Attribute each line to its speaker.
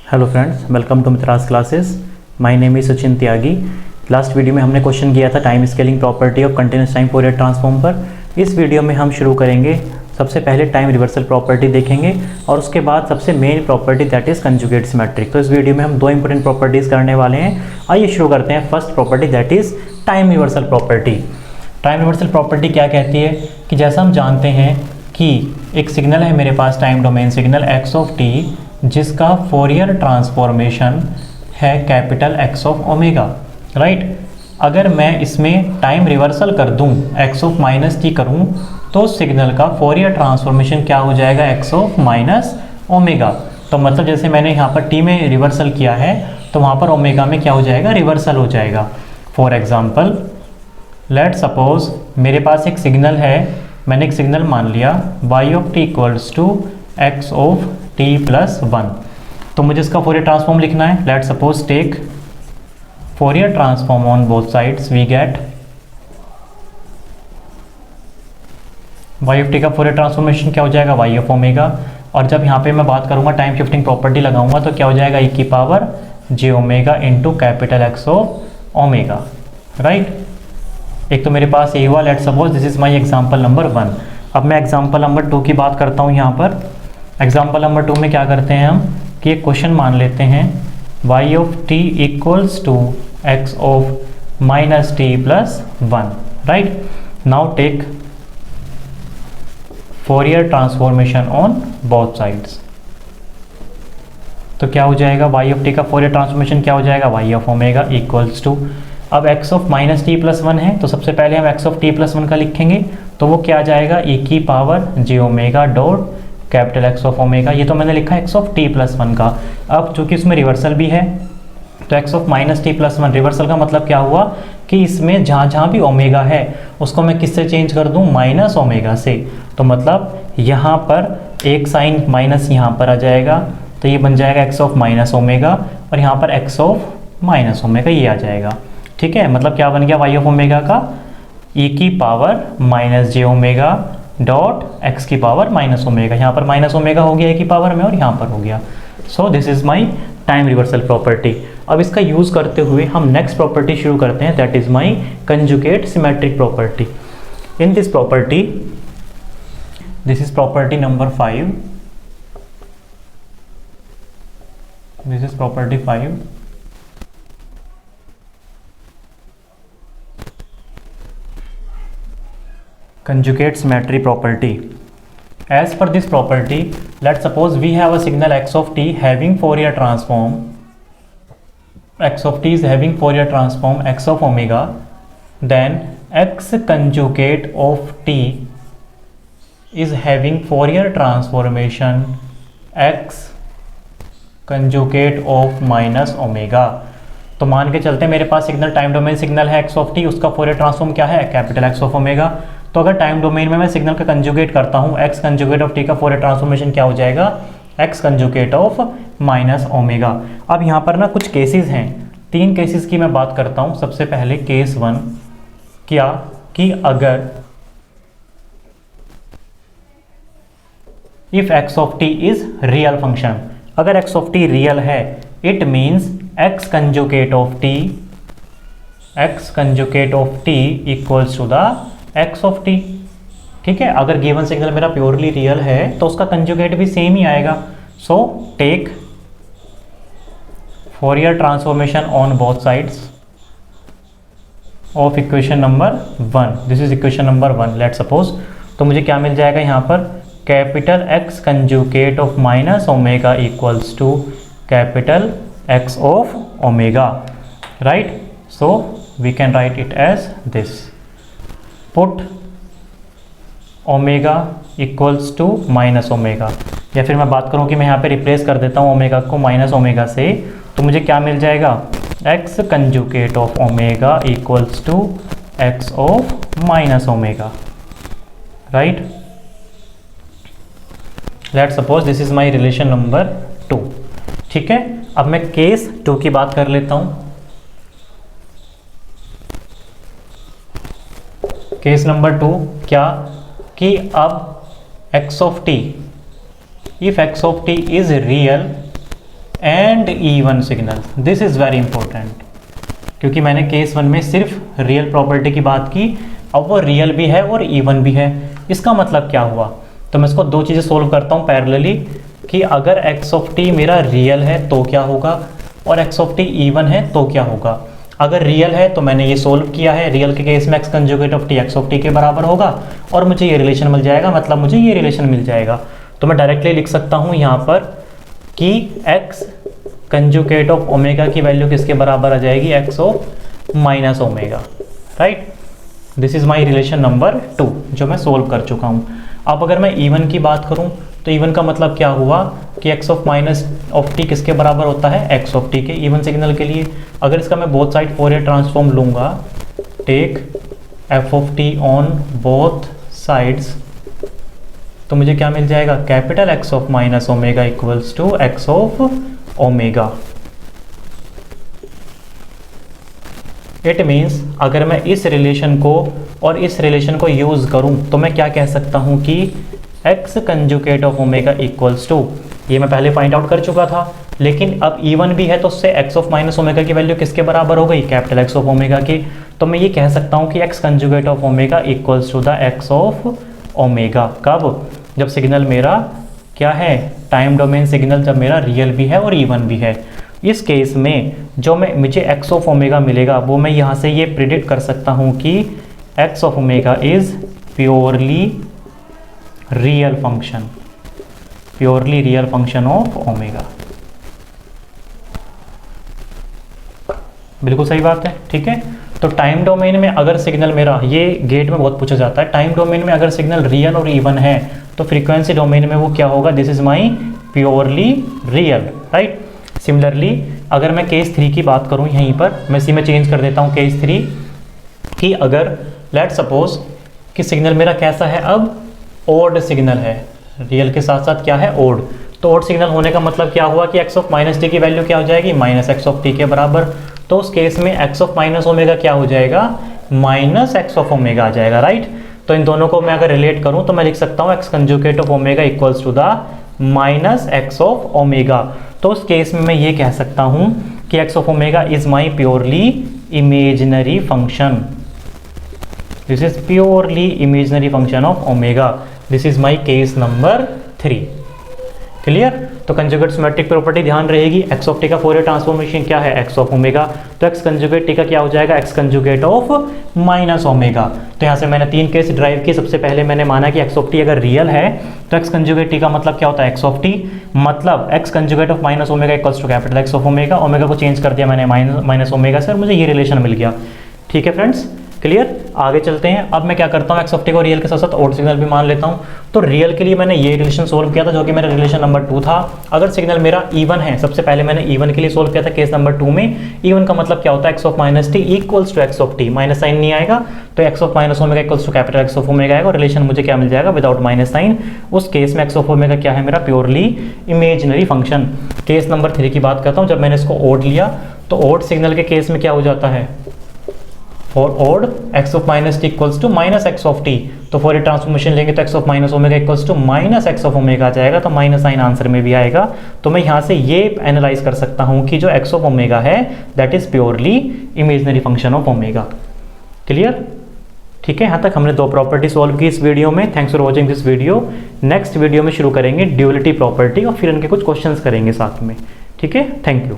Speaker 1: Hello friends, welcome to Mitra's classes. My name is Sachin Tyagi. Last video में हमने question किया था time scaling property of continuous time Fourier transform पर। इस video में हम शुरू करेंगे। सबसे पहले टाइम रिवर्सल प्रॉपर्टी देखेंगे और उसके बाद सबसे main property that is conjugate symmetric. तो इस वीडियो में हम दो इंपॉर्टेंट प्रॉपर्टीज़ करने वाले हैं। आइए शुरू करते हैं। First property that is time reversal property. Time reversal property क्या कहती है कि जैसा हम जानते हैं कि एक सिग्नल है मेरे पास, time domain signal X of T, जिसका फोरियर ट्रांसफॉर्मेशन है capital x of omega, right. अगर मैं इसमें टाइम रिवर्सल कर दूं, एक्स ऑफ माइनस टी करूं, तो सिग्नल का फोरियर ट्रांसफॉर्मेशन क्या हो जाएगा, एक्स ऑफ माइनस ओमेगा। तो मतलब जैसे मैंने यहाँ पर टी में रिवर्सल किया है तो वहाँ पर ओमेगा में क्या हो जाएगा, रिवर्सल हो जाएगा। फॉर एग्जाम्पल लेट सपोज मेरे पास एक सिग्नल है, मैंने एक सिग्नल मान लिया y of t equals to x of t plus 1। तो मुझे इसका फोरियर ट्रांसफॉर्म लिखना है। Let suppose take Fourier transform on both sides, we get y of t का फोरियर ट्रांसफॉर्मेशन क्या हो जाएगा, y ऑफ ओमेगा। और जब यहाँ पे मैं बात करूँगा टाइम शिफ्टिंग प्रॉपर्टी लगाऊंगा तो क्या हो जाएगा, e की power j omega into capital x of omega, right. एक तो मेरे पास ये हुआ। Late suppose this is my example number 1। अब मैं एग्जांपल नंबर 2 की बात करता हूँ। यहाँ पर एग्जांपल नंबर 2 में क्या करते हैं हम कि एक क्वेश्चन मान लेते हैं y of t equals to x of minus t plus 1, right. Now take Fourier transformation on both sides. तो क्या हो जाएगा, y ऑफ t का फोरियर ट्रांसफॉर्मेशन क्या हो जाएगा, y of omega equals to, अब x of minus t plus 1 है तो सबसे पहले हम x ऑफ t प्लस 1 का लिखेंगे तो वो क्या आ जाएगा, e की power j omega dot capital x of omega. ये तो मैंने लिखा x ऑफ t प्लस 1 का। अब चूंकि इसमें रिवर्सल भी है तो x of minus t plus 1, reversal का मतलब क्या हुआ कि इसमें जहाँ जहाँ भी ओमेगा है उसको मैं किससे चेंज कर दूँ, माइनस ओमेगा से। तो मतलब यहाँ पर एक साइन माइनस यहाँ पर आ जाएगा तो ये बन जाएगा x ऑफ माइनस ओमेगा और यहाँ पर x ऑफ माइनस ओमेगा ये आ जाएगा, ठीक है। मतलब क्या बन गया, y ऑफ ओमेगा का e की पावर माइनस जे ओमेगा डॉट x की पावर माइनस ओमेगा। यहाँ पर माइनस ओमेगा हो गया e की पावर में और यहाँ पर हो गया। So this is my time reversal property. अब इसका यूज़ करते हुए हम नेक्स्ट प्रॉपर्टी शुरू करते हैं that is my conjugate symmetric property. In this property, this is property number 5, this is property 5। Conjugate symmetry property. As per this property, let's suppose we have a signal x of t having Fourier transform. X of t is having Fourier transform x of omega. Then x conjugate of t is having Fourier transformation x conjugate of minus omega. तो मान के चलते मेरे पास signal time domain signal है x of T, उसका Fourier transform क्या है, capital x of omega. तो अगर टाइम डोमेन में मैं सिग्नल का कंजुगेट करता हूँ, x कंजुगेट ऑफ टी का फोरियर ट्रांसफॉर्मेशन क्या हो जाएगा, x conjugate of minus omega. अब यहाँ पर ना कुछ केसेस हैं, 3 केसेस की मैं बात करता हूँ। सबसे पहले केस 1, क्या कि अगर if x of t is real function, अगर x ऑफ टी रियल है it means x conjugate of t, x conjugate of t equals to the x of t, ठीक है। अगर गिवन सिग्नल मेरा प्योरली रियल है तो उसका conjugate भी सेम ही आएगा। So take Fourier transformation on both sides of equation number 1। This is equation number 1। Let suppose, तो मुझे क्या मिल जाएगा यहाँ पर, capital x conjugate of minus omega equals to capital x of omega, right. So we can write it as this, put omega equals to minus omega. या फिर मैं बात करूं कि मैं यहाँ पे रिप्लेस कर देता हूँ ओमेगा को माइनस ओमेगा से, तो मुझे क्या मिल जाएगा, x conjugate of omega equals to x of minus omega, right. Let suppose this is my relation number 2, ठीक है। अब मैं केस 2 की बात कर लेता हूँ। केस नंबर 2 क्या कि अब x of t, if x of t is real and even signal. This is very important, क्योंकि मैंने केस 1 में सिर्फ रियल प्रॉपर्टी की बात की, अब वो रियल भी है और इवन भी है। इसका मतलब क्या हुआ, तो मैं इसको दो चीज़ें सोल्व करता हूँ पैरेलली, कि अगर एक्स ऑफ टी मेरा रियल है तो क्या होगा, और एक्स ऑफ टी इवन है तो क्या होगा। अगर रियल है तो मैंने ये सोल्व किया है, रियल के केस में x conjugate of T x of t के बराबर होगा और मुझे ये रिलेशन मिल जाएगा, मतलब मुझे ये रिलेशन मिल जाएगा। तो मैं डायरेक्टली लिख सकता हूँ यहाँ पर कि एक्स कंजुगेट ऑफ ओमेगा की वैल्यू किसके बराबर आ जाएगी, x of minus omega, right. This is my relation number 2 जो मैं सोल्व कर चुका हूँ। अब अगर मैं इवन की बात करूँ तो इवन का मतलब क्या हुआ कि x of minus of t किसके बराबर होता है, एक्स ऑफ टी के, इवन सिग्नल के लिए। अगर इसका मैं बोथ साइड फोरियर ट्रांसफॉर्म लूँगा, take F of t on both sides, तो मुझे क्या मिल जाएगा, capital x of minus omega equals to x of omega. It means अगर मैं इस रिलेशन को और इस रिलेशन को यूज़ करूं तो मैं क्या कह सकता हूं कि x conjugate of omega equals to, ये मैं पहले फाइंड आउट कर चुका था, लेकिन अब इवन भी है तो उससे एक्स ऑफ माइनस ओमेगा की वैल्यू किसके बराबर हो गई, कैपिटल एक्स ऑफ ओमेगा की। तो मैं ये कह सकता हूँ कि x conjugate of omega equals to the x of omega. कब, जब सिग्नल मेरा क्या है, टाइम डोमेन सिग्नल जब मेरा रियल भी है और इवन भी है। इस केस में जो मुझे एक्स ऑफ ओमेगा मिलेगा वो मैं यहाँ से ये प्रिडिक्ट कर सकता हूँ कि x of omega is purely real function, purely real function of omega. बिल्कुल सही बात है, ठीक है। तो टाइम डोमेन में अगर सिग्नल मेरा, ये गेट में बहुत पूछा जाता है, टाइम डोमेन में अगर सिग्नल रियल और इवन है तो फ्रीक्वेंसी डोमेन में वो क्या होगा, this is my purely real, right. Similarly अगर मैं केस 3 की बात करूं, यहीं पर मैं इसी में चेंज कर देता हूं केस 3 कि अगर लेट सपोज कि सिग्नल मेरा कैसा है, अब ओड सिग्नल है, रियल के साथ साथ क्या है, ओड। तो ओड सिग्नल होने का मतलब क्या हुआ कि एक्स ऑफ माइनस टी की वैल्यू क्या हो जाएगी, माइनस एक्स ऑफ टी के बराबर। तो उस केस में एक्स ऑफ माइनस ओमेगा क्या हो जाएगा, माइनस एक्स ऑफ ओमेगा आ जाएगा, राइट। तो इन दोनों को मैं अगर रिलेट करूं तो मैं लिख सकता हूं x conjugate of omega equals to the minus x of omega. तो उस केस में मैं ये कह सकता हूं कि x of omega is my purely imaginary function, this is purely imaginary function of omega. This is my case number 3। Clear. तो कंजुगेट सिमेट्रिक प्रॉपर्टी ध्यान रहेगी, एक्स ऑफ टी का फोरियर ट्रांसफॉर्मेशन क्या है, एक्स ऑफ ओमेगा। तो x conjugate T का क्या हो जाएगा, x conjugate of minus omega. तो यहाँ से मैंने 3 केस ड्राइव किए। सबसे पहले मैंने माना कि एक्स ऑफ टी अगर रियल है तो एक्स कंजुगेट टी का मतलब क्या होता है, एक्स ऑफ टी, मतलब x conjugate of minus omega equals to capital x of omega. Omega को चेंज कर दिया मैंने माइनस ओमेगा से और मुझे ये रिलेशन मिल गया। ठीक है फ्रेंड्स, क्लियर। आगे चलते हैं। अब मैं क्या करता हूँ, एक्स ऑफ टी को रियल के साथ साथ ओड सिग्नल भी मान लेता हूँ। तो रियल के लिए मैंने ये रिलेशन सोल्व किया था जो कि मेरा रिलेशन नंबर 2 था। अगर सिग्नल मेरा इवन है, सबसे पहले मैंने इवन के लिए सोल्व किया था केस नंबर 2 में। इवन का मतलब क्या होता है, x of minus T equals to x of t, minus sine नहीं आएगा तो x of minus omega equals to capital x of omega आएगा और रिलेशन मुझे क्या मिल जाएगा, विदाउट माइनस साइन। उस केस में एक्स ऑफ ओमेगा क्या है, मेरा purely imaginary function. Case number 3 की बात करता हूँ। जब मैंने इसको ओड लिया तो ओड सिग्नल के केस में क्या हो जाता है, for odd X of minus T equals to minus x of T. तो फॉर ट्रांसफॉर्मेशन लेंगे तो x of minus omega equals to minus x of omega आ जाएगा, तो माइनस साइन आंसर में भी आएगा। तो मैं यहाँ से ये एनालाइज कर सकता हूँ कि जो एक्स ऑफ ओमेगा है that is purely imaginary function of omega. Clear. ठीक है, यहाँ तक हमने 2 प्रॉपर्टी सॉल्व की इस वीडियो में। Thanks for watching this video. Next video में शुरू करेंगे ड्यूअलिटी प्रॉपर्टी और फिर इनके कुछ क्वेश्चंस करेंगे साथ में। ठीक है, थैंक यू।